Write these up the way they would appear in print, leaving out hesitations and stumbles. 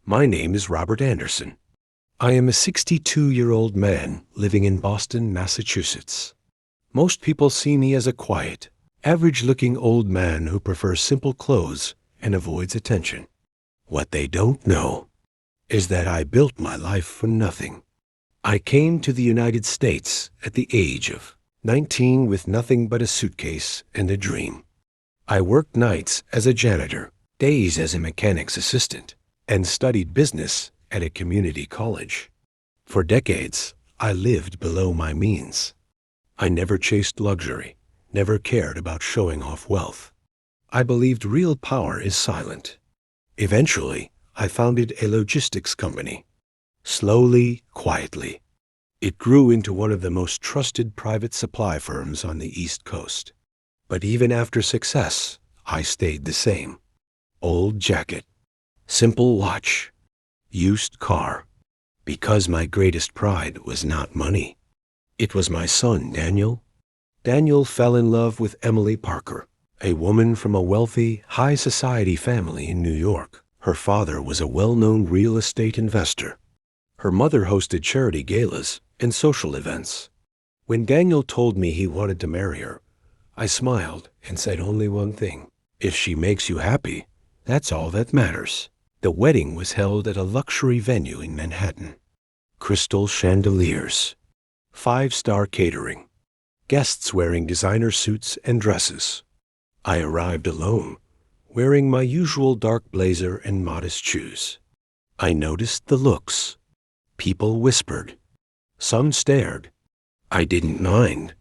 My name is Robert Anderson. I am a 62-year-old man living in Boston, Massachusetts. Most people see me as a quiet, average-looking old man who prefers simple clothes and avoids attention. What they don't know is that I built my life for nothing. I came to the United States at the age of 19 with nothing but a suitcase and a dream. I worked nights as a janitor, days as a mechanic's assistant, and studied business at a community college. For decades, I lived below my means. I never chased luxury, never cared about showing off wealth. I believed real power is silent. Eventually, I founded a logistics company. Slowly, quietly, it grew into one of the most trusted private supply firms on the East Coast. But even after success, I stayed the same. Old jacket, simple watch, used car, because my greatest pride was not money. It was my son, Daniel. Daniel fell in love with Emily Parker, a woman from a wealthy, high society family in New York. Her father was a well-known real estate investor. Her mother hosted charity galas and social events. When Daniel told me he wanted to marry her, I smiled and said only one thing: if she makes you happy, that's all that matters. The wedding was held at a luxury venue in Manhattan. Crystal chandeliers, five-star catering, guests wearing designer suits and dresses. I arrived alone, wearing my usual dark blazer and modest shoes. I noticed the looks. People whispered. Some stared. I didn't mind,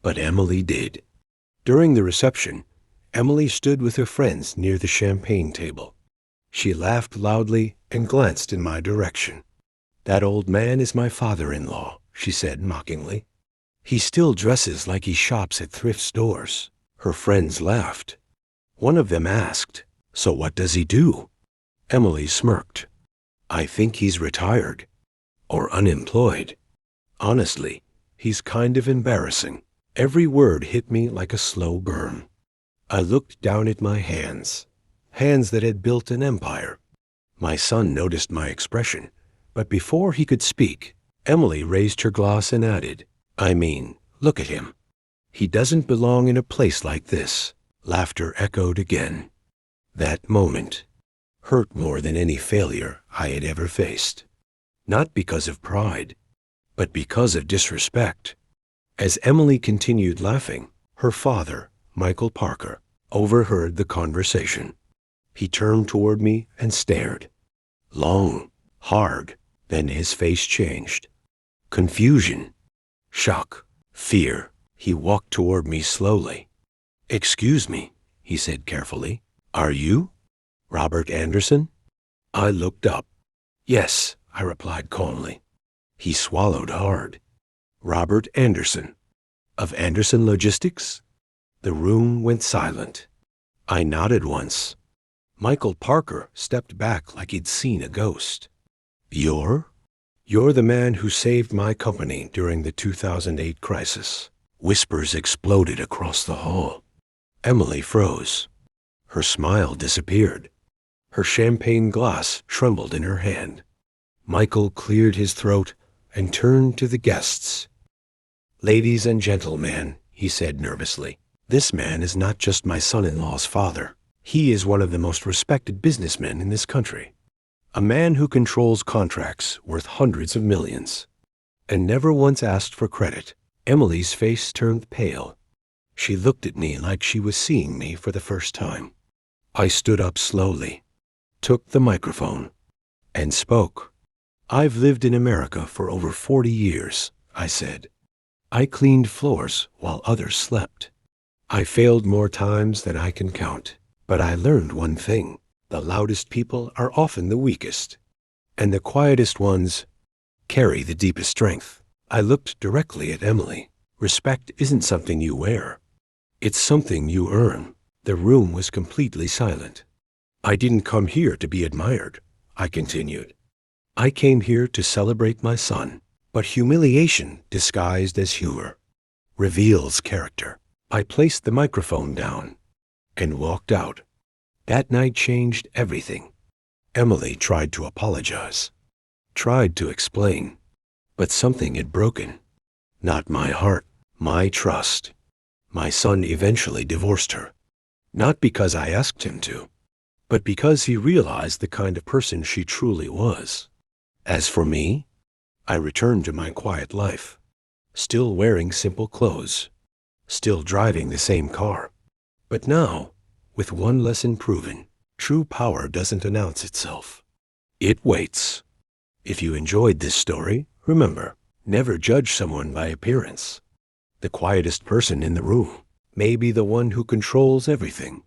but Emily did. During the reception, Emily stood with her friends near the champagne table. She laughed loudly and glanced in my direction. "That old man is my father-in-law," she said mockingly. "He still dresses like he shops at thrift stores." Her friends laughed. One of them asked, "So what does he do?" Emily smirked. "I think he's retired or unemployed. Honestly, he's kind of embarrassing." Every word hit me like a slow burn. I looked down at my hands that had built an empire. My son noticed my expression, but before he could speak, Emily raised her glass and added, "I mean, look at him. He doesn't belong in a place like this." Laughter echoed again. That moment hurt more than any failure I had ever faced. Not because of pride, but because of disrespect. As Emily continued laughing, her father, Michael Parker, overheard the conversation. He turned toward me and stared. Long, hard, then his face changed. Confusion, shock, fear. He walked toward me slowly. "Excuse me," he said carefully. "Are you Robert Anderson?" I looked up. "Yes," I replied calmly. He swallowed hard. "Robert Anderson, of Anderson Logistics?" The room went silent. I nodded once. Michael Parker stepped back like he'd seen a ghost. You're the man who saved my company during the 2008 crisis." Whispers exploded across the hall. Emily froze. Her smile disappeared. Her champagne glass trembled in her hand. Michael cleared his throat and turned to the guests. "Ladies and gentlemen," he said nervously, "this man is not just my son-in-law's father. He is one of the most respected businessmen in this country. A man who controls contracts worth hundreds of millions, and never once asked for credit." Emily's face turned pale. She looked at me like she was seeing me for the first time. I stood up slowly, took the microphone, and spoke. "I've lived in America for over 40 years, I said. I cleaned floors while others slept. I failed more times than I can count. But I learned one thing: the loudest people are often the weakest, and the quietest ones carry the deepest strength." I looked directly at Emily. "Respect isn't something you wear. It's something you earn." The room was completely silent. "I didn't come here to be admired," I continued. "I came here to celebrate my son. But humiliation disguised as humor reveals character." I placed the microphone down and walked out. That night changed everything. Emily tried to apologize, tried to explain, but something had broken. Not my heart, my trust. My son eventually divorced her, not because I asked him to, but because he realized the kind of person she truly was. As for me, I returned to my quiet life, still wearing simple clothes, still driving the same car. But now, with one lesson proven, true power doesn't announce itself. It waits. If you enjoyed this story, remember, never judge someone by appearance. The quietest person in the room may be the one who controls everything.